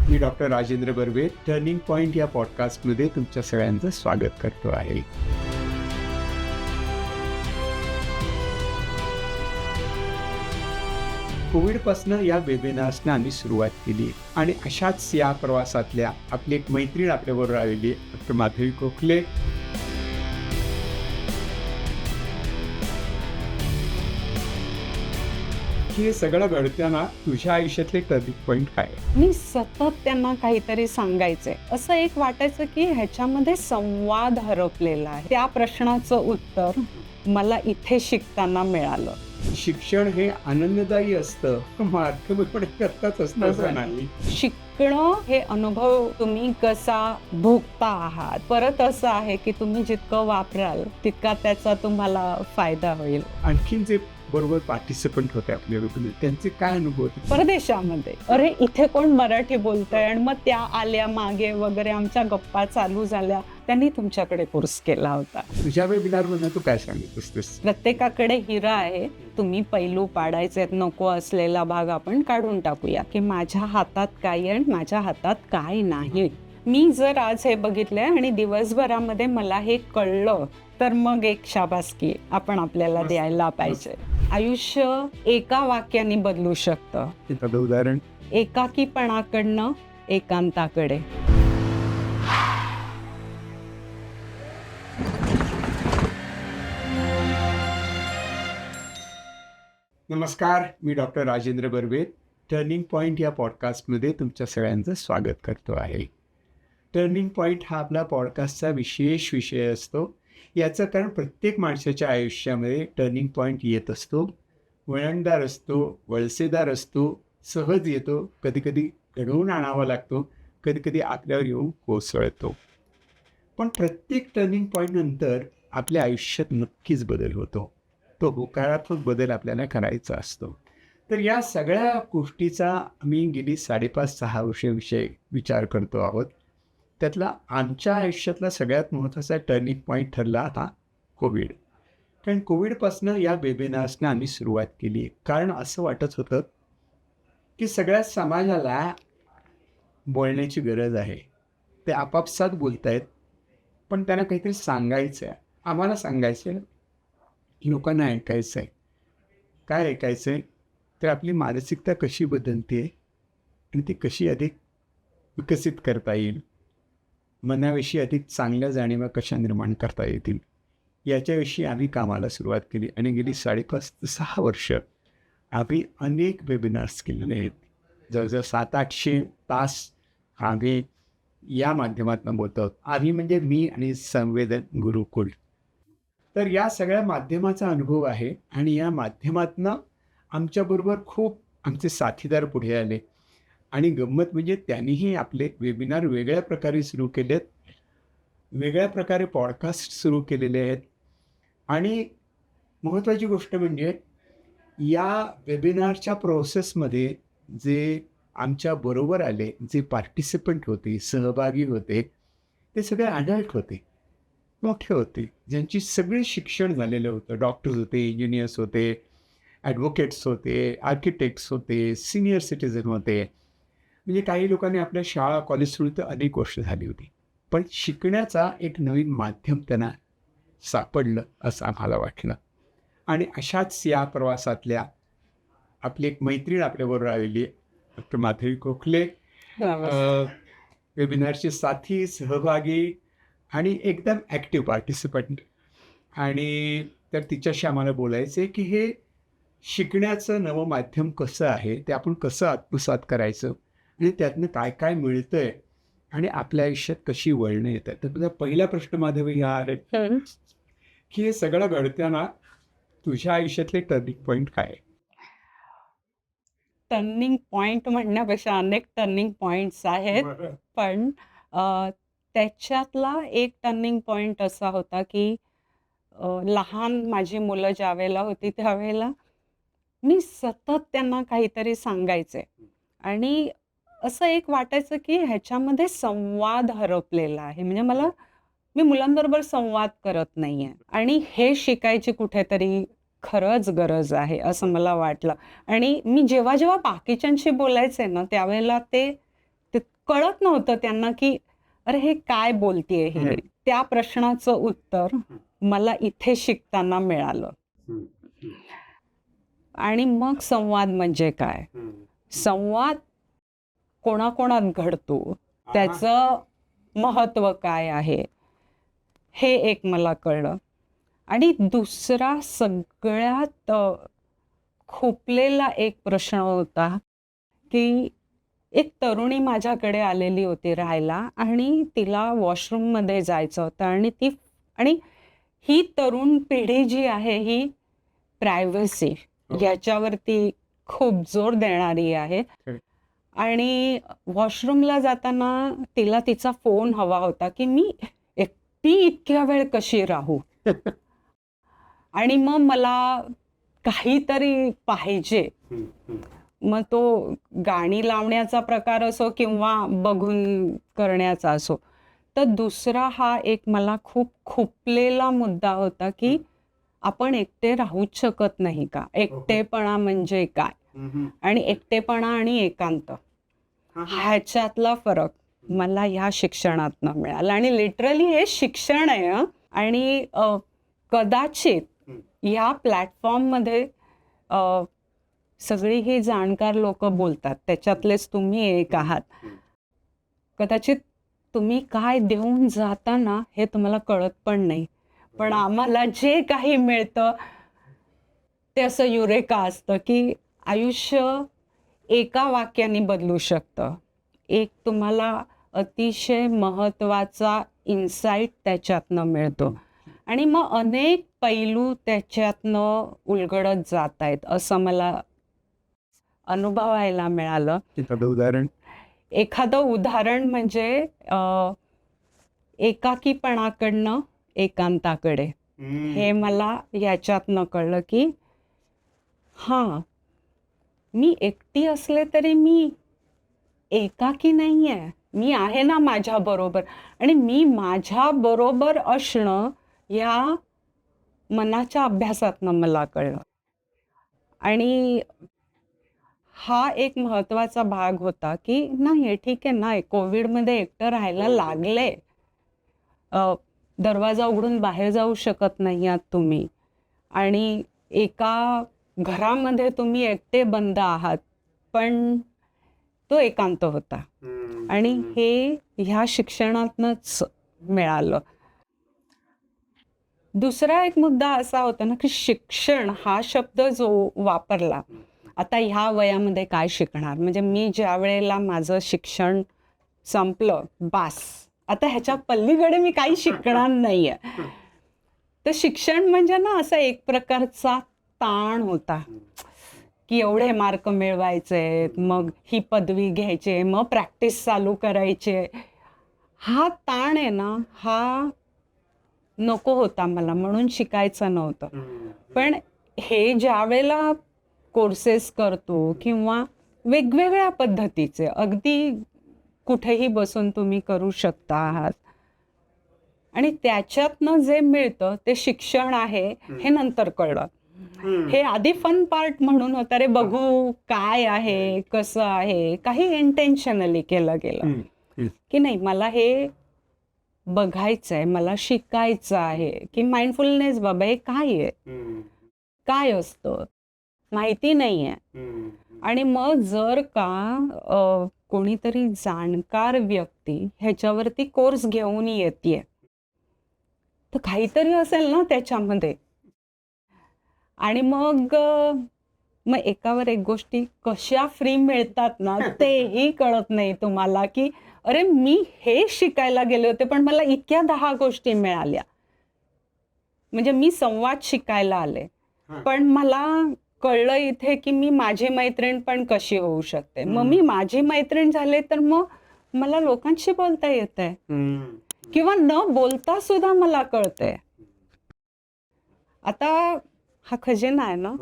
मी doctor Rajendra Barve turning point या पॉडकास्टमध्ये तुमच्या सगळ्यांचं स्वागत करतो आहे. कोविडपासनं या वेबिनार्सनं आम्ही सुरुवात केली आणि अशाच या प्रवासातल्या आपली एक मैत्रीण आपल्याबरोबर आलेली डॉक्टर माधवी कोखले. हे सगळं घडताना तुझ्या आयुष्यातले टर्निंग पॉइंट काय? मी सतत त्यांना काहीतरी सांगायचंय, असं एक वाटायचं की ह्याच्यामध्ये संवाद हरपलेला आहे. त्या प्रश्नाचं उत्तर मला इथे शिकताना मिळालं. शिक्षण हे आनंददायी असतं, माध्यमिक करताच असतं असं नाही. शिकणं हे अनुभव तुम्ही कसा भोगता आहात, परत असं आहे की तुम्ही जितकं वापराल तितका त्याचा तुम्हाला फायदा होईल. आणखीन जे बरोबर पार्टिसिपंट होते आपल्याबरोबर, त्यांचे काय अनुभव होते? परदेशामध्ये अरे इथे कोण मराठी बोलतंय, आणि मग त्या आल्या मागे वगैरे, आमच्या गप्पा चालू झाल्या. त्यांनी तुमच्याकडे कोर्स केला होता. तुझ्या वेबिनारमधून तू काय सांगत असतेस? प्रत्येकाकडे हिरा आहे, तुम्ही पैलू पाडायचे, नको असलेला भाग आपण काढून टाकूया की माझ्या हातात काय आहे आणि माझ्या हातात काय नाही. मी जर आज हे बघितलंय आणि दिवसभरामध्ये मला हे कळलं तर मग एक शाबासकी आपण आपल्याला द्यायला पाहिजे. आयुष्य एका वाक्याने बदलू शकतं. एखादं उदाहरण? एकाकीपणाकडनं एकांताकडे. नमस्कार, मी doctor Rajendra Barve turning point या पॉडकास्टमध्ये तुमच्या सगळ्यांचं स्वागत करतो आहे. टर्निंग पॉइंट हा आपला पॉडकास्टचा विशेष विषय असतो. याचं कारण प्रत्येक माणसाच्या आयुष्यामध्ये टर्निंग पॉइंट येत असतो. वळणदार असतो, वळसेदार असतो, सहज येतो, कधीकधी घडवून आणावा लागतो, कधीकधी आपल्यावर येऊन कोसळतो. पण प्रत्येक टर्निंग पॉईंटनंतर आपल्या आयुष्यात नक्कीच बदल होतो. तो होकारात्मक बदल आपल्याला करायचा असतो. तर या सगळ्या गोष्टीचा आम्ही गेली 5.5-6 वर्षाविषयी विचार करतो आहोत. त्यातला आमच्या आयुष्यातला सगळ्यात महत्त्वाचा टर्निंग पॉईंट ठरला आता कोविड. कारण कोविडपासनं या वेबिनार्सनं आम्ही सुरुवात केली. कारण असं वाटत होतं की सगळ्या समाजाला बोलण्याची गरज आहे. ते आपापसात बोलत आहेत, पण त्यांना काहीतरी सांगायचं आहे. आम्हाला सांगायचं आहे, लोकांना ऐकायचं आहे. काय ऐकायचं आहे? तर आपली मानसिकता कशी बदलते आणि ती कशी अधिक विकसित करता येईल, मनाविषयी अधिक चांगल्या जाणीवा कशा निर्माण करता येतील, याच्याविषयी आम्ही कामाला सुरुवात केली. आणि गेली 5.5 ते 6 वर्ष आम्ही अनेक वेबिनार्स केलेले आहेत. जवळजवळ 700-800 तास आम्ही या माध्यमातून बोलतो आहोत. आम्ही म्हणजे मी आणि संवेदन गुरुकुल. तर या सगळ्या माध्यमाचा अनुभव आहे आणि या माध्यमातनं आमच्याबरोबर खूप आमचे साथीदार पुढे आले. आणि गंमत म्हणजे त्यांनीही आपले वेबिनार वेगळ्या प्रकारे सुरू केलेत, वेगळ्या प्रकारे पॉडकास्ट सुरू केलेले आहेत. आणि महत्त्वाची गोष्ट म्हणजे या वेबिनारच्या प्रोसेसमध्ये जे आमच्या बरोबर आले, जे पार्टिसिपंट होते, सहभागी होते, ते सगळे अडल्ट होते, मोठे होते, ज्यांची सगळे शिक्षण झालेलं होतं. डॉक्टर्स होते, इंजिनियर्स होते, ॲडव्होकेट्स होते, आर्किटेक्ट्स होते, सिनियर सिटीझन होते. म्हणजे काही लोकांनी आपल्या शाळा कॉलेज सुरू तर अनेक वर्ष झाली होती, पण शिकण्याचा एक नवीन माध्यम त्यांना सापडलं असं आम्हाला वाटलं. आणि अशाच या प्रवासातल्या आपली एक मैत्रीण आपल्याबरोबर आलेली डॉक्टर माधवी कोखले, वेबिनारचे साथी, सहभागी आणि एकदम ॲक्टिव्ह पार्टिसिपंट. आणि तर तिच्याशी आम्हाला बोलायचं आहे की हे शिकण्याचं नवं माध्यम कसं आहे, ते आपण कसं आत्मसात करायचं आणि त्यातनं काय काय मिळतं आहे आणि आपल्या आयुष्यात कशी वळणं येतात. तर तुझा पहिला प्रश्न माधवी हा आहे की हे सगळं घडताना तुझ्या आयुष्यातले टर्निंग पॉईंट काय आहे? टर्निंग पॉइंट म्हणण्यापेक्षा अनेक टर्निंग पॉइंट्स आहेत. पण त्याच्यातला एक टर्निंग पॉइंट असा होता की लहान माझी मुलं ज्यावेळेला होती त्यावेळेला मी सतत त्यांना काहीतरी सांगायचे आणि असं एक वाटायचं की ह्याच्यामध्ये संवाद हरपलेला आहे. म्हणजे मी मुलांबरोबर संवाद करत नाहीये आणि हे शिकायची कुठेतरी खरंच गरज आहे असं मला वाटलं. आणि मी जेव्हा जेव्हा बाकीच्यांशी बोलायचे ना त्यावेळेला ते ते कळत नव्हतं त्यांना की अरे हे काय बोलतेय हे. त्या प्रश्नाचं उत्तर मला इथे शिकताना मिळालं. आणि मग संवाद म्हणजे काय, संवाद कोणाकोणात घडतो, त्याचं महत्त्व काय आहे, हे एक मला कळलं. आणि दुसरा सगळ्यात खोपलेला एक प्रश्न होता की एक तरुणी माझ्याकडे आलेली होती राहायला आणि तिला वॉशरूममध्ये जायचं होतं आणि ही तरुण पिढी जी आहे ही प्रायव्हसी याच्यावरती खूप जोर देणारी आहे. आणि वॉशरूमला जाताना तिला तिचा फोन हवा होता की मी एकटी इतक्या वेळ कशी राहू. आणि मग मला काहीतरी पाहिजे. मग तो गाणी लावण्याचा प्रकार असो किंवा बघून करण्याचा असो. तर दुसरा हा एक मला खूप खुपलेला मुद्दा होता की आपण एकटे राहूच शकत नाही का. एकटेपणा म्हणजे काय आणि एकटेपणा आणि एकांत ह्याच्यातला फरक मला ह्या शिक्षणातनं मिळाला. आणि लिटरली हे शिक्षण आहे. आणि कदाचित ह्या प्लॅटफॉर्ममध्ये सगळी ही जाणकार लोक बोलतात, त्याच्यातलेच तुम्ही एक आहात. कदाचित तुम्ही काय देऊन जाता ना हे तुम्हाला कळत पण नाही, पण आम्हाला जे काही मिळतं ते असं युरेका असतं की आयुष्य एका वाक्याने बदलू शकतं. एक तुम्हाला अतिशय महत्त्वाचा इन्साईट त्याच्यातनं मिळतो आणि मग अनेक पैलू त्याच्यातनं उलगडत जात आहेत असं मला अनुभवायला मिळालं. एखादं उदाहरण म्हणजे एकाकीपणाकडनं एकांताकडे. हे मला याच्यातनं कळलं की हां, मी एकटी असले तरी मी एकाकी नाही आहे. मी आहे ना माझ्याबरोबर. आणि मी माझ्याबरोबर असणं या मनाच्या अभ्यासातनं मला कळलं. आणि हा एक महत्त्वाचा भाग होता की नाही ठीक आहे ना, कोविडमध्ये एकटं राहायला लागले. दरवाजा उघडून बाहेर जाऊ शकत नाही आहात तुम्ही आणि एका घरामध्ये तुम्ही एकटे बंद आहात, पण तो एकांत होता. आणि हे ह्या शिक्षणातनंच मिळालं. दुसरा एक मुद्दा असा होता ना की शिक्षण हा शब्द जो वापरला, आता ह्या वयामध्ये काय शिकणार. म्हणजे मी ज्या वेळेला माझं शिक्षण संपलं, बास आता ह्याच्या पलीकडे मी काही शिकणार नाहीये. तर शिक्षण म्हणजे ना असा एक प्रकारचा ताण होता की एवढे मार्क मिळवायचे, मग ही पदवी घ्यायचे, मग प्रॅक्टिस चालू करायचे. हा ताण आहे ना, हा नको होता मला, म्हणून शिकायचं नव्हतं. पण हे ज्या वेळेला कोर्सेस करतो किंवा वेगवेगळ्या पद्धतीचे अगदी कुठेही बसून तुम्ही करू शकता आहात आणि त्याच्यातनं जे मिळतं ते शिक्षण आहे हे नंतर कळलं. हे आधी फन पार्ट म्हणून होतं, रे बघू काय आहे कसं आहे, काही इंटेन्शनली केलं गेलं की नाही मला हे बघायचं आहे, मला शिकायचं आहे की माइंडफुलनेस बाबा हे काय आहे, काय असतं माहिती नाही आहे. आणि मग जर का कोणीतरी जाणकार व्यक्ती ह्याच्यावरती कोर्स घेऊन येते तर काहीतरी असेल ना त्याच्यामध्ये. आणि मग एकावर एक गोष्टी कशा फ्री मिळतात ना तेही कळत नाही तुम्हाला की अरे मी हे शिकायला गेले होते पण मला इतक्या 10 गोष्टी मिळाल्या. म्हणजे मी संवाद शिकायला आले पण मला कळलं इथे की मी माझी मैत्रीण पण कशी होऊ शकते. मग मी माझी मैत्रीण झाले तर मग मला लोकांशी बोलता येतंय किंवा न बोलता सुद्धा मला कळतंय. आता हा खजिना आहे ना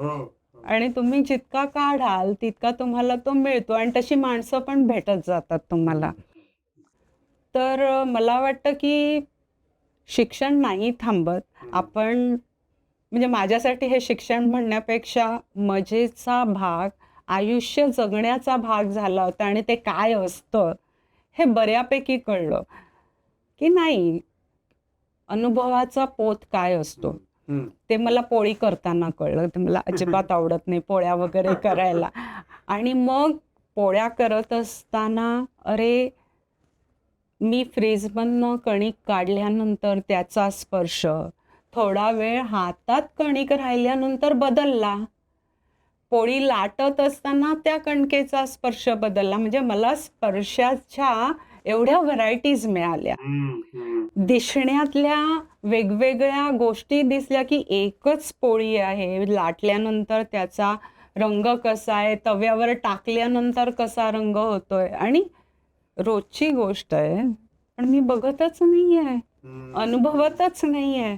आणि तुम्ही जितका काढाल तितका तुम्हाला तो मिळतो आणि तशी माणसं पण भेटत जातात तुम्हाला. तर मला वाटतं की शिक्षण नाही थांबत. आपण म्हणजे माझ्यासाठी हे शिक्षण म्हणण्यापेक्षा मजेचा भाग, आयुष्य जगण्याचा भाग झाला होता आणि ते काय असतं हे बऱ्यापैकी कळलं की नाही, अनुभवाचा पोत काय असतो ते मला पोळी करताना कळलं. ते मला अजिबात आवडत नाही पोळ्या वगैरे करायला. आणि मग पोळ्या करत असताना अरे, मी फ्रीजमधनं कणिक काढल्यानंतर त्याचा स्पर्श थोडा वेळ हातात कणिक राहिल्यानंतर बदलला. पोळी लाटत असताना त्या कणकेचा स्पर्श बदलला. म्हणजे मला स्पर्शाच्या एवढ्या व्हरायटीज मिळाल्या. दिसण्यातल्या वेगवेगळ्या गोष्टी दिसल्या की एकच पोळी आहे, लाटल्यानंतर त्याचा रंग कसा आहे, तव्यावर टाकल्यानंतर कसा रंग होतोय, आणि रोजची गोष्ट आहे पण मी बघतच नाहीये, अनुभवतच नाहीये.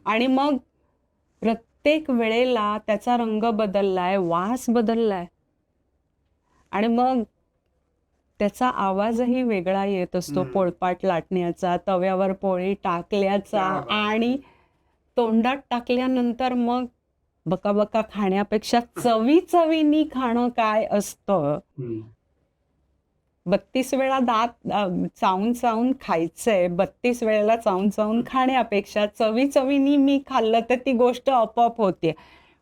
आणि मग प्रत्येक वेळेला त्याचा रंग बदललाय, वास बदललाय, आणि मग त्याचा आवाजही वेगळा येत असतो पोळपाट लाटण्याचा, तव्यावर पोळी टाकल्याचा, आणि तोंडात टाकल्यानंतर मग बका खाण्यापेक्षा चवीनी खाणं काय असतं. 32 वेळा दात चावून चावून खायचंय, 32 वेळेला चावून चावून खाण्यापेक्षा चवीनी मी खाल्लं तर ती गोष्ट आपोआप होते.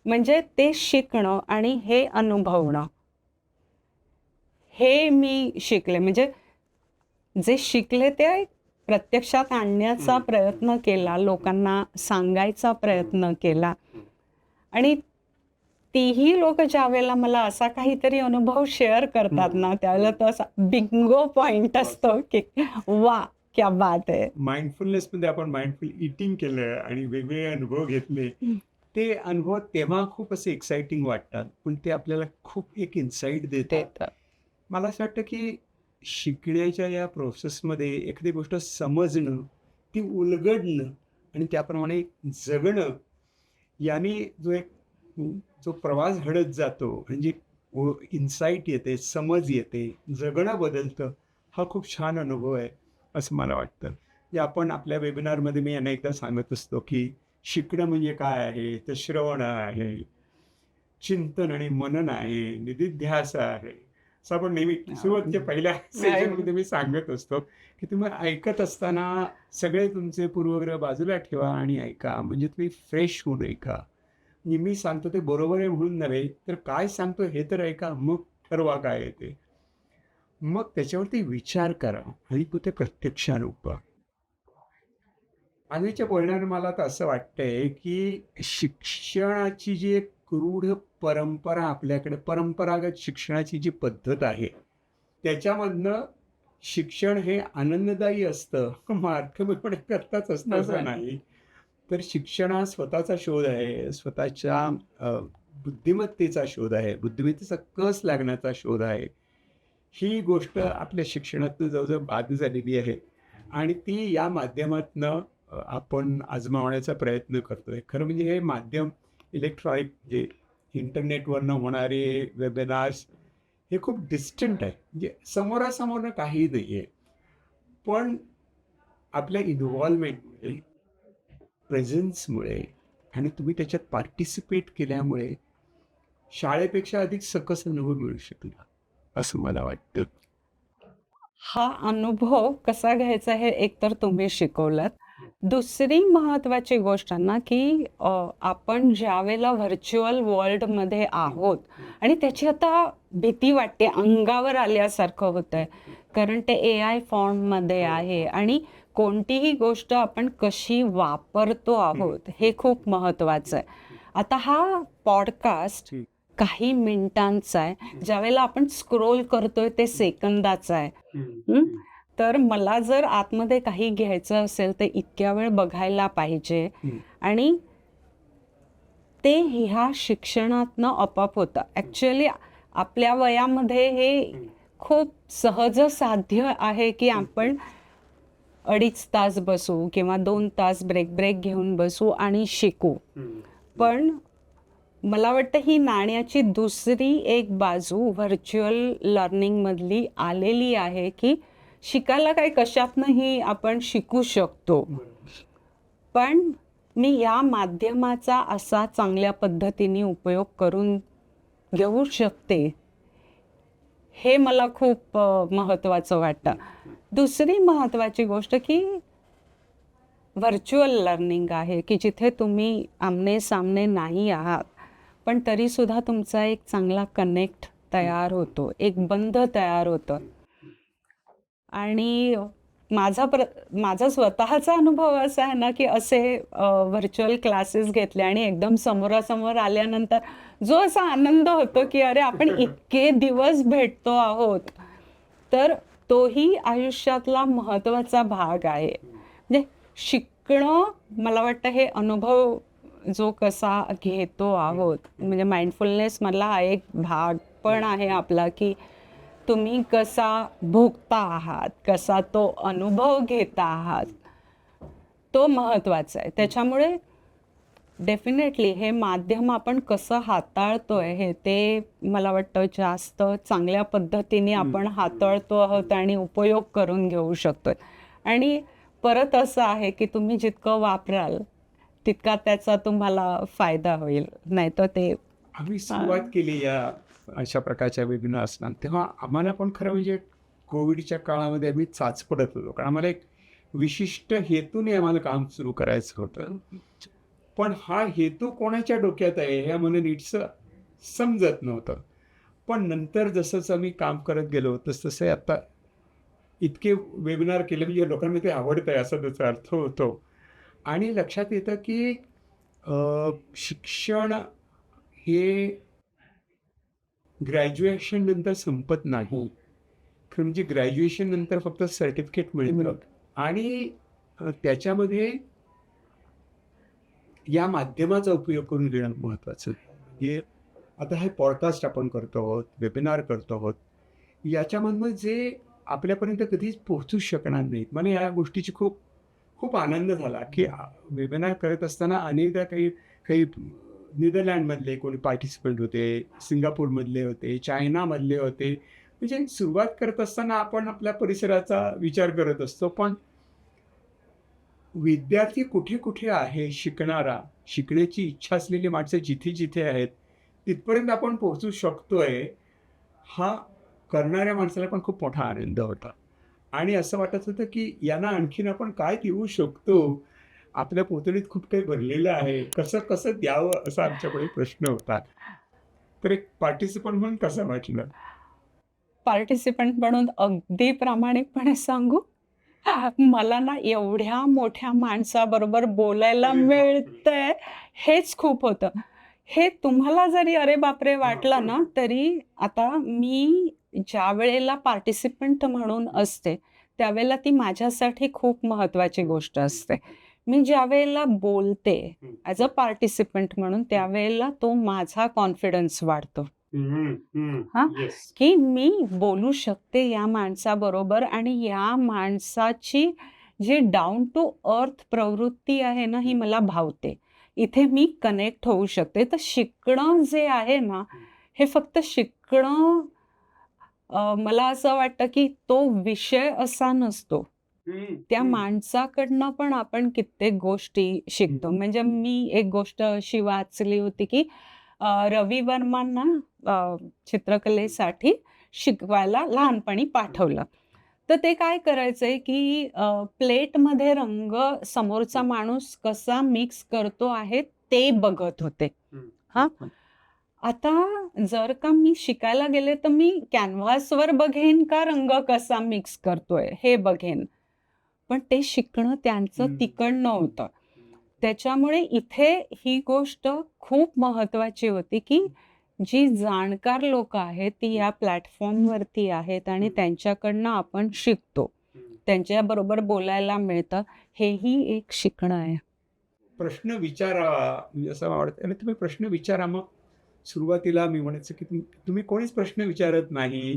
म्हणजे ते शिकणं आणि हे अनुभवणं, हे मी शिकले. म्हणजे जे शिकले ते प्रत्यक्षात आणण्याचा प्रयत्न केला, लोकांना सांगायचा प्रयत्न केला. आणि तीही लोक ज्या वेळेला मला असा काहीतरी अनुभव शेअर करतात ना, त्यावेळेला तो असा बिंगो पॉइंट असतो की वा, क्या बात आहे. माइंडफुलनेस मध्ये आपण माइंडफुल इटिंग केलं आणि वेगवेगळे अनुभव घेतले. ते अनुभव तेव्हा खूप असे एक्साइटिंग वाटतात, पण ते आपल्याला खूप एक इन्साईट देतात. मला असं वाटतं की शिकण्याच्या या प्रोसेसमध्ये एखादी गोष्ट समजणं, ती उलगडणं आणि त्याप्रमाणे जगणं, याने जो प्रवास घडत जातो, म्हणजे इन्साईट येते, समज येते, जगणं बदलतं, हा खूप छान अनुभव आहे असं मला वाटतं. जे आपण आपल्या वेबिनारमध्ये मी अनेकदा सांगत असतो की शिकणं म्हणजे काय आहे, तर श्रवण आहे, चिंतन आणि मनन आहे, निधिध्यास आहे. असं आपण नेहमी सुरुवातीच्या पहिल्या सेशनमध्ये मी सांगत असतो की तुम्ही ऐकत असताना सगळे तुमचे पूर्वग्रह बाजूला ठेवा आणि ऐका, म्हणजे तुम्ही फ्रेश होऊन ऐका. म्हणजे मी सांगतो ते बरोबर आहे म्हणून नव्हे, तर काय सांगतो हे तर ऐका, मग ठरवा काय आहे ते, मग त्याच्यावरती विचार करा आणि तो ते प्रत्यक्षात उभा. आधीच्या बोलण्यानं मला तर असं वाटतंय की शिक्षणाची जी एक क्रूढ परंपरा आपल्याकडे, परंपरागत शिक्षणाची जी पद्धत आहे, त्याच्यामधनं शिक्षण हे आनंददायी असतं, मार्गमोकळे करताच असतं असं नाही. तर शिक्षण हा स्वतःचा शोध आहे, स्वतःच्या बुद्धिमत्तेचा शोध आहे, बुद्धिमत्तेचा कस लागण्याचा शोध आहे. ही गोष्ट आपल्या शिक्षणातून जवळजवळ बाद झालेली आहे आणि ती या माध्यमातनं आपण आजमावण्याचा प्रयत्न करतोय. खरं म्हणजे हे माध्यम इलेक्ट्रॉनिक जे इंटरनेटवरनं होणारे वेबिनार्स हे खूप डिस्टंट आहे, म्हणजे समोरासमोर काही नाही आहे. पण आपल्या इन्व्हॉल्वमेंटमुळे, प्रेझेन्समुळे आणि तुम्ही त्याच्यात पार्टिसिपेट केल्यामुळे शाळेपेक्षा अधिक सकस अनुभव मिळू शकला असं मला वाटतं. हा अनुभव कसा घ्यायचा हे एकतर तुम्ही शिकवलात. दुसरी महत्त्वाची गोष्ट ना की आपण ज्यावेळेला व्हर्च्युअल वर्ल्डमध्ये आहोत आणि त्याची आता भीती वाटते, अंगावर आल्यासारखं होतंय, कारण ते AI फॉर्ममध्ये आहे आणि कोणतीही गोष्ट आपण कशी वापरतो आहोत हे खूप महत्त्वाचं आहे. आता हा पॉडकास्ट काही मिनिटांचा आहे, ज्यावेळेला आपण स्क्रोल करतोय ते सेकंदाचं आहे. तर मला जर आतमध्ये काही घ्यायचं असेल तर इतक्या वेळ बघायला पाहिजे, आणि ते ह्या शिक्षणातनं आपोआप होतं. ॲक्च्युअली आपल्या वयामध्ये हे खूप सहज साध्य आहे की आपण 2.5 तास बसू किंवा 2 तास ब्रेक घेऊन बसू आणि शिकू. पण मला वाटतं ही नाण्याची दुसरी एक बाजू व्हर्च्युअल लर्निंगमधली आलेली आहे की शिकायला काही कशातनंही आपण शिकू शकतो. पण मी या माध्यमाचा असा चांगल्या पद्धतीने उपयोग करून घेऊ शकते, हे मला खूप महत्त्वाचं वाटतं. दुसरी महत्त्वाची गोष्ट की व्हर्च्युअल लर्निंग आहे की जिथे तुम्ही आमने सामने नाही आहात, पण तरीसुद्धा तुमचा एक चांगला कनेक्ट तयार होतो, एक बंध तयार होतं. आणि माझा स्वतःचा अनुभव असा आहे ना, की असे व्हर्च्युअल क्लासेस घेतले आणि एकदम समोरासमोर आल्यानंतर जो असा आनंद होतो, की अरे आपण इतके दिवस भेटतो आहोत. तर तोही आयुष्यातला महत्त्वाचा भाग आहे. म्हणजे शिकणं मला वाटतं हे अनुभव जो कसा घेतो आहोत, म्हणजे माइंडफुलनेसमधला हा एक भाग पण आहे आपला, की तुम्ही कसा भोगता आहात, कसा तो अनुभव घेता आहात, तो महत्त्वाचा आहे. त्याच्यामुळे डेफिनेटली हे माध्यम आपण कसं हाताळतोय हे ते मला वाटतं जास्त चांगल्या पद्धतीने आपण हाताळतो आहोत आणि उपयोग करून घेऊ शकतोय. आणि परत असं आहे की तुम्ही जितकं वापराल तितका त्याचा तुम्हाला फायदा होईल. नाहीतर ते आम्ही सुरुवात केली या अशा प्रकारच्या वेबिनार्सना, तेव्हा आम्हाला पण खरं म्हणजे कोविडच्या काळामध्ये आम्ही चाचपडत होतो. कारण आम्हाला एक विशिष्ट हेतूने आम्हाला काम सुरू करायचं होतं. पण हा हेतू कोणाच्या डोक्यात आहे हे आम्हाला नीटसं समजत नव्हतं. पण नंतर जसं आम्ही काम करत गेलो तसतसे आता इतके वेबिनार केले म्हणजे लोकांना ते आवडतंय असा त्याचा अर्थ होतो. आणि लक्षात येतं की शिक्षण हे ग्रॅज्युएशन नंतर संपत नाही. खरं म्हणजे ग्रॅज्युएशन नंतर फक्त सर्टिफिकेट मिळतं आणि त्याच्यामध्ये या माध्यमाचा उपयोग करून घेणं महत्त्वाचं आहे. म्हणजे आता हे पॉडकास्ट आपण करतो आहोत, वेबिनार करतो आहोत. याच्यामधनं जे आपल्यापर्यंत कधीच पोहोचूच शकणार नाहीत. मला या गोष्टीची खूप खूप आनंद झाला, की वेबिनार करत असताना अनेकदा काही काही नेदरलँडमधले कोणी पार्टिसिपंट होते, सिंगापूरमधले होते, चायनामधले होते. म्हणजे सुरुवात करत असताना आपण आपल्या परिसराचा विचार करत असतो. पण विद्यार्थी कुठे-कुठे आहे शिकणारा, शिकण्याची इच्छा असलेली माणसं जिथे-जिथे आहेत, तिथपर्यंत आपण पोहोचू शकतोय, हा करणाऱ्या माणसाला पण खूप मोठा आनंद होता. आणि असं वाटत होतं, की यांना आणखीन आपण काय देऊ शकतो? आपल्या पोतडीत खूप काही भरलेलं आहे. कसं कसं द्यावं असा आमच्याकडे प्रश्न होता. तर एक पार्टिसिपंट म्हणून कसं वाटलं? पार्टिसिपंट म्हणून अगदी प्रामाणिकपणे सांगू, मला ना एवढ्या मोठ्या माणसाबरोबर बोलायला अरे बापरे! मिळतंय, हेच खूप होतं. हे तुम्हाला जरी अरे बापरे वाटलं ना, तरी आता मी ज्यावेळेला पार्टिसिपंट म्हणून असते, त्यावेळेला ती माझ्यासाठी खूप महत्त्वाची गोष्ट असते. मी ज्यावेळेला बोलते ॲज अ पार्टिसिपंट म्हणून, त्यावेळेला तो माझा कॉन्फिडन्स वाढतो. हां, येस. की मी बोलू शकते या माणसाबरोबर आणि या माणसाची जी डाउन टू अर्थ प्रवृत्ती आहे ना, ही मला भावते. इथे मी कनेक्ट होऊ शकते. तर शिकणं जे आहे ना, हे फक्त शिकणं मला असं वाटतं, की तो विषय असा नसतो. त्या माणसाकडनं पण आपण कित्येक गोष्टी शिकतो. म्हणजे मी एक गोष्ट अशी वाचली होती, की रवी वर्मांना चित्रकलेसाठी शिकवायला लहानपणी पाठवलं. तर ते काय करायचंय, की प्लेटमध्ये रंग समोरचा माणूस कसा मिक्स करतो आहे ते बघत होते. हां. आता जर का मी शिकायला गेले, तर मी कॅनव्हासवर बघेन का रंग कसा मिक्स करतोय हे बघेन. पण ते शिकणं त्यांचं तिकडनं होतं. त्याच्यामुळे इथे ही गोष्ट खूप महत्त्वाची होती, की जी जाणकार लोकं आहेत, ती या प्लॅटफॉर्मवरती आहेत आणि त्यांच्याकडनं आपण शिकतो. त्यांच्याबरोबर बोलायला मिळतं. हेही एक शिकणं आहे. प्रश्न विचारावा म्हणजे असं आवडतं आणि तुम्ही प्रश्न विचारा. मग सुरुवातीला मी म्हणायचं, की तुम्ही कोणीच प्रश्न विचारत नाही.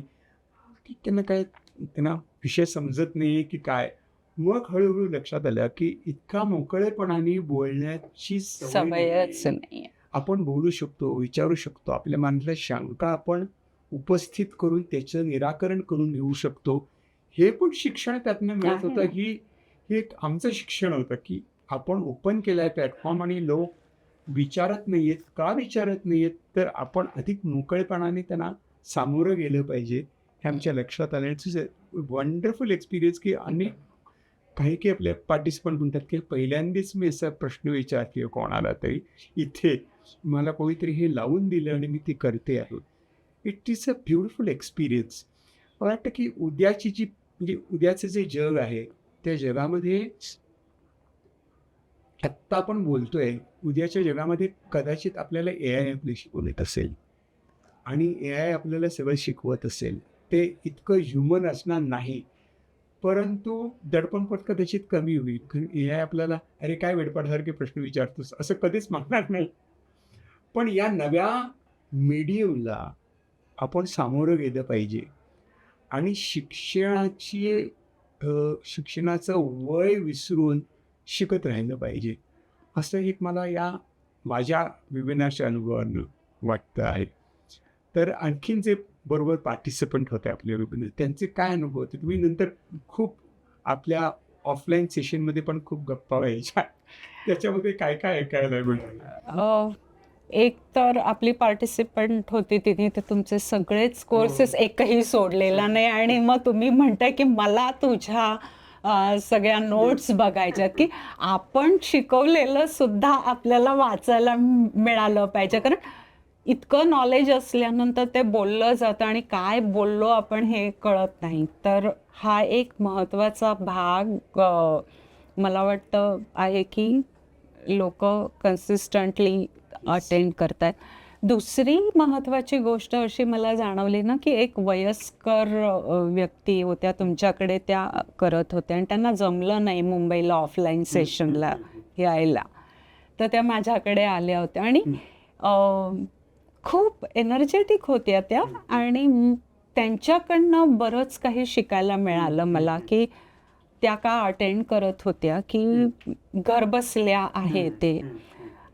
की त्यांना काय त्यांना विषय समजत नाही की काय. मग हळू लक्षात आलं, की इतका मोकळेपणाने बोलण्याची सवय सवयच नाहीये. नाहीये. आपण बोलू शकतो, विचारू शकतो. आपल्या मनातल्या शंका आपण उपस्थित करून त्याचं निराकरण करून घेऊ शकतो. हे पण शिक्षण त्यातनं मिळत आहे होतं. ना. हे एक आमचं शिक्षण होतं, की आपण ओपन केलाय प्लॅटफॉर्म आणि लोक विचारत नाहीयेत. का विचारत नाहीयेत? तर आपण अधिक मोकळेपणाने त्यांना सामोरं गेलं पाहिजे. हे आमच्या लक्षात आलं. इट्स वंडरफुल एक्सपिरियन्स की अनेक काही आपले पार्टिसिपंट म्हणतात की पहिल्यांदाच मी असा प्रश्न विचारते कोणाला तरी, इथे मला कोणीतरी हे लावून दिलं आणि मी ते करते आहे. It is a beautiful experience. मला वाटतं की उद्याची जी म्हणजे उद्याचं जे जग आहे त्या जगामध्ये आत्ता आपण बोलतोय, उद्याच्या जगामध्ये कदाचित आपल्याला AI आपल्याशी बोलत असेल आणि AI आपल्याला सगळं शिकवत असेल. ते इतकं ह्युमन असणार नाही. परंतु दडपणपट कदाचित कमी होईल. कारण AI आपल्याला "अरे काय वेडपाटसारखे प्रश्न विचारतोस?" असं कधीच म्हणणार नाही. पण या नव्या मीडियमला आपण सामोरं गेलं पाहिजे आणि शिक्षणाचं वय विसरून शिकत राहिलं पाहिजे. असं एक मला या माझ्या वेबिनारच्या अनुभवानं वाटतं आहे. तर आणखीन जे बरोबर पार्टिसिपंट होते आपल्या वेबिनार त्यांचे काय अनुभव होते? तुम्ही नंतर खूप आपल्या ऑफलाईन सेशनमध्ये पण खूप गप्पा व्हायच्या. त्याच्यामध्ये काय ऐकायला मिळालं? एक तर आपली पार्टिसिपंट होती तिने तर तुमचे सगळेच कोर्सेस एकही सोडलेला नाही आणि मग तुम्ही म्हणताय की मला तुझ्या सगळ्या नोट्स बघायच्यात की आपण शिकवलेलं सुद्धा आपल्याला वाचायला मिळालं पाहिजे. कारण इतकं नॉलेज असल्यानंतर ते बोललं जातं आणि काय बोललो आपण हे कळत नाही. तर हा एक महत्त्वाचा भाग मला वाटतं आहे की लोक कन्सिस्टंटली अटेंड करतात. दुसरी महत्त्वाची गोष्ट अशी मला जाणवली ना की एक वयस्कर व्यक्ती होत्या तुमच्याकडे, त्या करत होत्या आणि त्यांना जमलं नाही मुंबईला ऑफलाईन सेशनला यायला. तर त्या माझ्याकडे आल्या होत्या आणि खूप एनर्जेटिक होत्या त्या आणि त्यांच्याकडनं बरंच काही शिकायला मिळालं मला की त्या का अटेंड करत होत्या की घरबसल्या आहे ते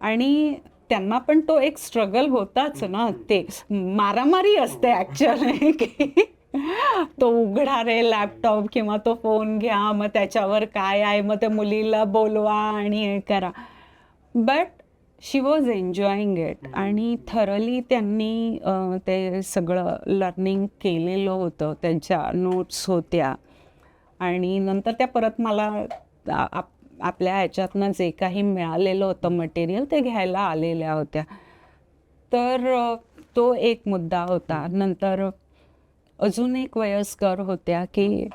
आणि त्यांना पण तो एक स्ट्रगल होताच ना. ते मारामारी असते ॲक्च्युअली की तो उघडा रे लॅपटॉप किंवा तो फोन घ्या, मग त्याच्यावर काय आहे, मग त्या मुलीला बोलवा आणि हे करा. But she was enjoying it आणि थरली त्यांनी ते सगळं लर्निंग केलेलं होतं. त्यांच्या नोट्स होत्या आणि नंतर त्या परत मला आपल्या ह्याच्यातनं जे काही मिळालेलं होतं मटेरियल ते घ्यायला आलेल्या होत्या. तर तो एक मुद्दा होता. नंतर अजून एक वयस्कर होत्या की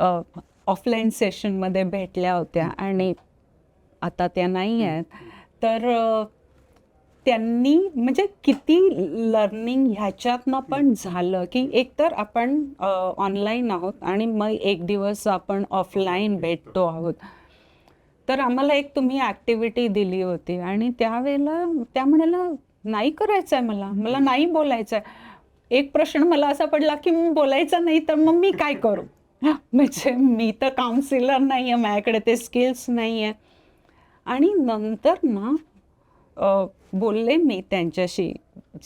ऑफलाईन सेशनमध्ये भेटल्या होत्या आणि आता त्या नाही आहेत. तर त्यांनी म्हणजे किती लर्निंग ह्याच्यातनं पण झालं की एकतर आपण ऑनलाईन आहोत आणि मग एक दिवस आपण ऑफलाईन भेटतो आहोत. तर आम्हाला एक तुम्ही ॲक्टिव्हिटी दिली होती आणि त्यावेळेला त्या म्हणाल्या नाही करायचं आहे मला नाही बोलायचं आहे. एक प्रश्न मला असा पडला की बोलायचं नाही तर मग मी काय करू? म्हणजे मी तर काउन्सिलर नाही आहे, माझ्याकडे ते स्किल्स नाही आहे. आणि नंतर ना बोलले मी त्यांच्याशी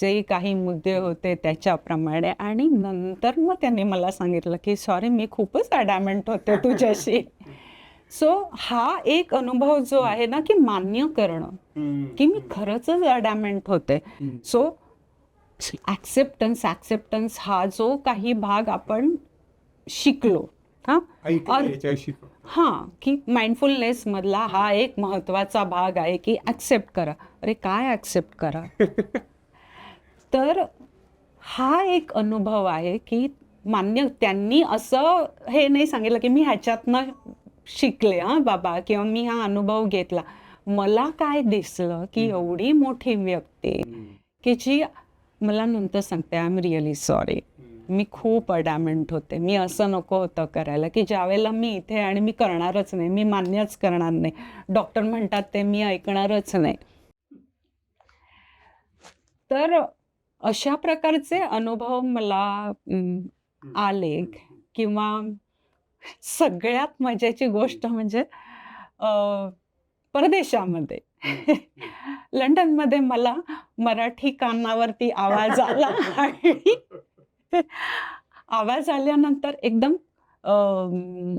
जे काही मुद्दे होते त्याच्याप्रमाणे आणि नंतर मग त्यांनी मला सांगितलं की सॉरी मी खूपच ॲडॅमंट होते तुझ्याशी. सो हा एक अनुभव जो आहे ना की मान्य करणं की मी खरंचच ॲडॅमंट होते. सो ॲक्सेप्टन्स हा जो काही भाग आपण शिकलो हां की माइंडफुलनेसमधला हा एक महत्त्वाचा भाग आहे की ॲक्सेप्ट करा. अरे काय ॲक्सेप्ट करा? तर हा एक अनुभव आहे की त्यांनी असं हे नाही सांगितलं की मी ह्याच्यातनं शिकले बाबा किंवा मी हा अनुभव घेतला. मला काय दिसलं की एवढी मोठी व्यक्ती की जी मला नंतर सांगते आय एम रिअली सॉरी, मी खूप अडॅमंट होते, मी असं नको होतं करायला की ज्यावेळेला मी इथे आणि मी करणारच नाही, मी मान्यच करणार नाही, डॉक्टर म्हणतात ते मी ऐकणारच नाही. तर अशा प्रकारचे अनुभव मला आले. किंवा सगळ्यात मजेची गोष्ट म्हणजे परदेशामध्ये लंडनमध्ये मला मराठी कानावरती आवाज आला आणि आवाज आल्यानंतर एकदम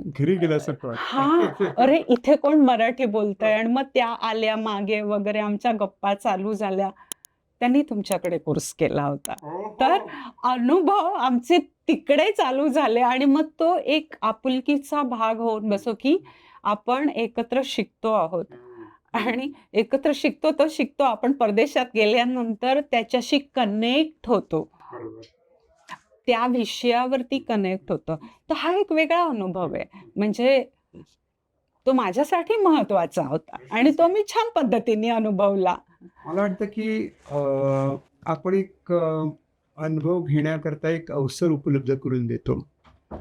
घरी गेल्यासारखं हां, अरे इथे कोण मराठी बोलतंय आणि मग त्या आल्या मागे वगैरे आमच्या गप्पा चालू झाल्या. त्यांनी तुमच्याकडे कोर्स केला होता. हो, तर हो. अनुभव आमचे तिकडे चालू झाले आणि मग तो एक आपुलकीचा भाग होऊन बसो, की आपण एकत्र शिकतो आहोत आणि एकत्र शिकतो तर शिकतो. आपण परदेशात गेल्यानंतर त्याच्याशी कनेक्ट होतो. बरोबर. त्या विषयावरती कनेक्ट होतं. तर हा एक वेगळा अनुभव आहे. म्हणजे तो माझ्यासाठी महत्त्वाचा होता आणि तो मी छान पद्धतीने अनुभवला. मला वाटतं की आपण एक अनुभव घेण्याकरता एक अवसर उपलब्ध करून देतो,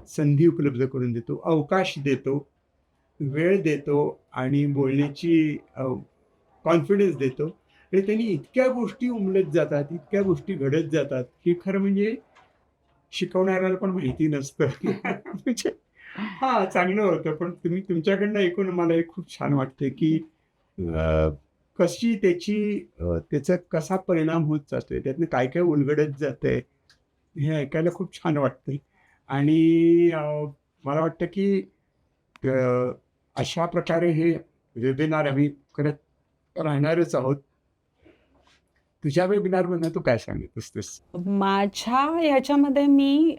संधी उपलब्ध करून देतो, अवकाश देतो, वेळ देतो आणि बोलण्याची कॉन्फिडन्स देतो आणि त्यांनी इतक्या गोष्टी उमलत जातात, इतक्या गोष्टी घडत जातात, की खरं म्हणजे शिकवणाऱ्याला पण माहिती नसतं. म्हणजे हां, चांगलं होतं. पण तुम्ही तुमच्याकडनं ऐकून मला हे खूप छान वाटतंय, की अ, कशी त्याचा कसा परिणाम होत जातोय, त्यातनं काय-काय उलगडत जातंय, हे ऐकायला खूप छान वाटतंय. आणि मला वाटतं, की अ, अशा प्रकारे हे वेबिनार आम्ही करत राहणारच आहोत. तुझ्या वेबिनारमधनं तू काय सांगत असतेस? माझ्या ह्याच्यामध्ये मी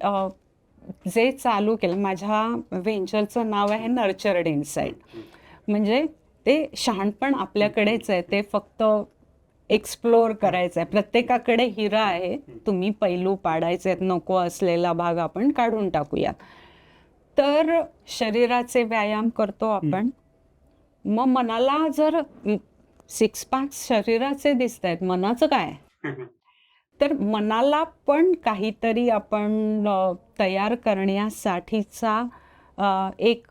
जे चालू केलं माझ्या व्हेंचरचं नाव आहे नर्चर्ड इनसाइट. म्हणजे ते शहाणपण आपल्याकडेच आहे. ते फक्त एक्सप्लोर करायचं आहे. प्रत्येकाकडे हिरा आहे. तुम्ही पैलू पाडायचे आहेत. नको असलेला भाग आपण काढून टाकूयात. तर शरीराचे व्यायाम करतो आपण. मग मनाला जर सिक्स पॅक्स शरीराचे दिसतायत, मनाचं काय? तर मनाला पण काहीतरी आपण तयार करण्यासाठीचा एक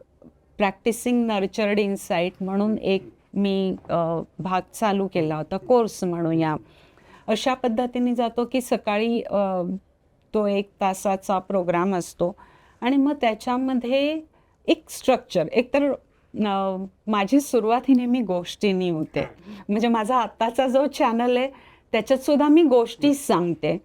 प्रॅक्टिसिंग नर्चर्ड इनसाइट म्हणून एक मी भाग चालू केला होता, कोर्स म्हणूया. अशा पद्धतीने जातो की सकाळी तो 1 तासाचा प्रोग्राम असतो आणि मग त्याच्यामध्ये एक स्ट्रक्चर एकतर माझी सुरुवात ही नेहमी गोष्टींनी होते. म्हणजे माझा आत्ताचा जो चॅनल आहे त्याच्यात सुद्धा मी गोष्टीच सांगते,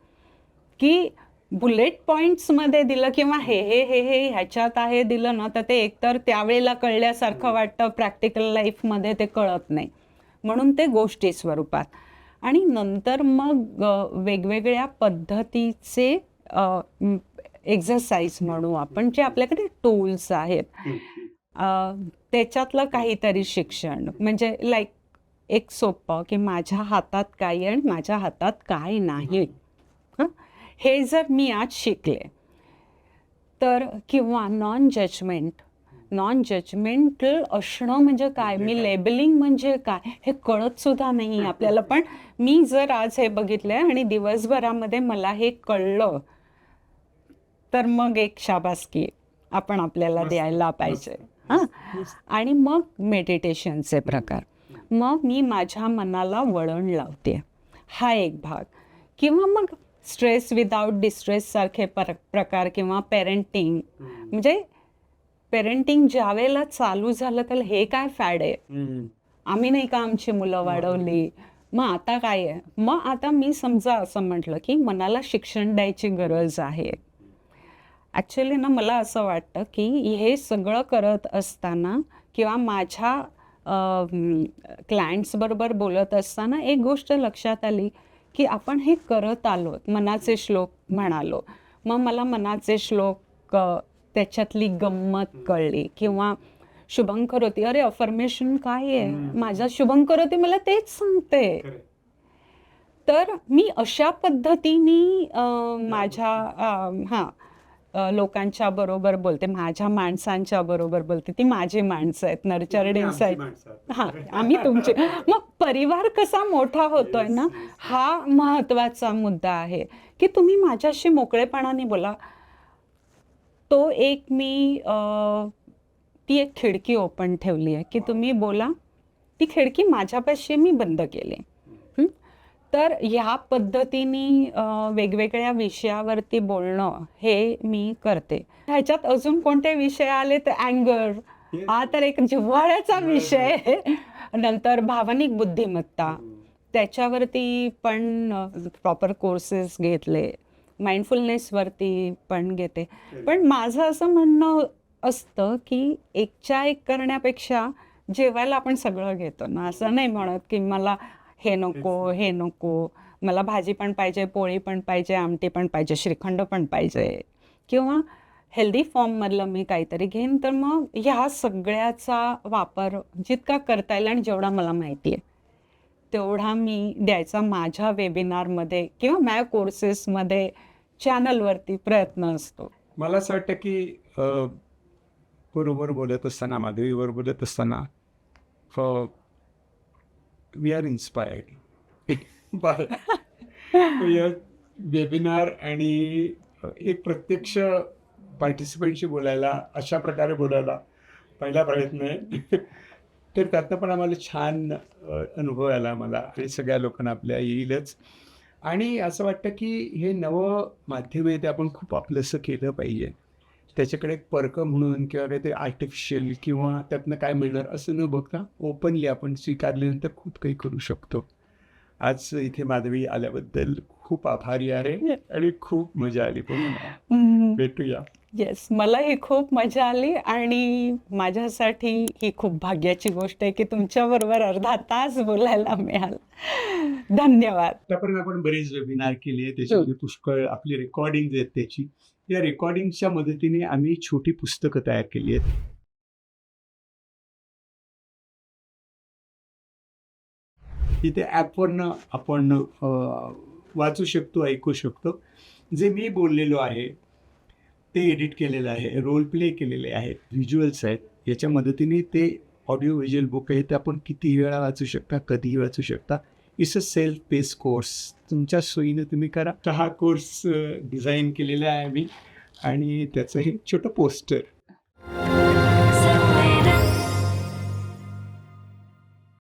की बुलेट पॉइंट्समध्ये दिलं किंवा हे ह्याच्यात आहे दिलं ना, तर ते एकतर त्यावेळेला कळल्यासारखं वाटतं, प्रॅक्टिकल लाईफमध्ये ते कळत नाही. म्हणून ते गोष्टी स्वरूपात. आणि नंतर मग वेगवेगळ्या पद्धतीचे एक्झरसाइज म्हणू आपण, जे आपल्याकडे टूल्स आहेत. त्याच्यातलं काहीतरी शिक्षण म्हणजे लाईक एक सोपं की माझ्या हातात काय आहे आणि माझ्या हातात काय नाही. हं? हे जर मी आज शिकले तर किंवा नॉन जजमेंटल असणं म्हणजे काय, मी लेबलिंग म्हणजे काय हे कळत सुद्धा नाही आपल्याला. पण मी जर आज हे बघितलंय आणि दिवसभरामध्ये मला हे कळलं तर मग एक शाबासकी आपण आपल्याला द्यायला पाहिजे. हां. आणि मग मेडिटेशनचे प्रकार. मग मी माझ्या मनाला वळण लावते. हा एक भाग. किंवा मग स्ट्रेस विदाउट डिस्ट्रेस सारखे प्रकार किंवा पेरेंटिंग. म्हणजे पेरेंटिंग ज्यावेळेला चालू झालं तर हे काय फॅड आहे? आम्ही नाही का आमची मुलं वाढवली. मग आता काय आहे? मग आता मी समजा असं म्हटलं की मनाला शिक्षण द्यायची गरज आहे. ॲक्च्युअली ना मला असं वाटतं की हे सगळं करत असताना किंवा माझ्या क्लायंट्सबरोबर बोलत असताना एक गोष्ट लक्षात आली की आपण हे करत आलो, मनाचे श्लोक म्हणालो. मग मला मनाचे श्लोक त्याच्यातली गंमत कळली किंवा शुभंकरोती, अरे अफर्मेशन काय आहे? माझा शुभंकरोती मला तेच सांगते. तर मी अशा पद्धतीने माझ्या लोकांच्या बरोबर बोलते, माझ्या माणसांच्या बरोबर बोलते. ती माझी माणसं आहेत, नर्चर्ड इनसाइट. हां, आम्ही तुमचे. मग परिवार कसा मोठा होतोय ना, हा महत्त्वाचा मुद्दा आहे, की तुम्ही माझ्याशी मोकळेपणाने बोला. तो एक मी ती एक खिडकी ओपन ठेवली आहे, की तुम्ही बोला. ती खिडकी माझ्यापाशी मी बंद केली. तर ह्या पद्धतीने वेगवेगळ्या विषयावरती बोलणं हे मी करते. ह्याच्यात अजून कोणते विषय आले तर अँगर, हा तर एक जिव्हाळ्याचा विषय आहे. नंतर भावनिक बुद्धिमत्ता, त्याच्यावरती पण प्रॉपर कोर्सेस घेतले. माइंडफुलनेसवरती पण घेते. पण माझं असं म्हणणं असतं की एकच्या एक करण्यापेक्षा जेवायला आपण सगळं घेतो ना, असं नाही म्हणत की मला हे नको, हे नको. मला भाजी पण पाहिजे, पोळी पण पाहिजे, आमटी पण पाहिजे, श्रीखंड पण पाहिजे किंवा हेल्दी फॉर्ममधलं मी काहीतरी घेईन, तर मग ह्या सगळ्याचा वापर जितका करता येईल आणि जेवढा मला माहिती आहे तेवढा मी द्यायचा माझ्या वेबिनारमध्ये किंवा माझ्या कोर्सेसमध्ये चॅनलवरती प्रयत्न असतो. मला असं वाटतं की बरोबर बोलत असताना, माधवीवर बोलत असताना वी आर इन्स्पायर्ड. या वेबिनार आणि एक प्रत्यक्ष पार्टिसिपंटशी बोलायला, अशा प्रकारे बोलायला पहिला प्रयत्न आहे. तर त्यातनं पण आम्हाला छान अनुभव आला मला आणि सगळ्या लोकांना आपल्या येईलच. आणि असं वाटतं की हे नवं माध्यम आहे ते आपण खूप आपलंसं केलं पाहिजे. त्याच्याकडे एक पर्क म्हणून किंवा काहीतरी आर्टिफिशियल किंवा त्यातनं काय मिळणार असं न बघता ओपनली आपण स्वीकारल्यानंतर खूप काही करू शकतो. आज इथे माधवी आल्याबद्दल खूप आभारी आहे आणि खूप मजा आली. पुन्हा भेटूया. येस, मलाही खूप मजा आली आणि माझ्यासाठी ही खूप भाग्याची गोष्ट आहे की तुमच्याबरोबर अर्धा तास बोलायला मिळालं. धन्यवाद. आतापर्यंत आपण बरेच वेबिनार केले, त्याच्यामध्ये पुष्कळ आपली रेकॉर्डिंग आहेत त्याची. या रेकॉर्डिंगच्या मदतीने आम्ही छोटी पुस्तकं तयार केली आहेत. तिथे ॲपवरनं आपण वाचू शकतो, ऐकू शकतो. जे मी बोललेलो आहे ते एडिट केलेलं आहे, रोल प्ले केलेले आहेत, व्हिज्युअल्स आहेत. याच्या मदतीने ते ऑडिओ व्हिज्युअल बुक आहे, ते आपण कितीही वेळा वाचू शकता, कधीही वाचू शकता. It's a self based course. तुमच्या सोयीनं तुम्ही करा. तर हा कोर्स डिझाईन केलेला आहे मी आणि त्याचं हे छोटं पोस्टर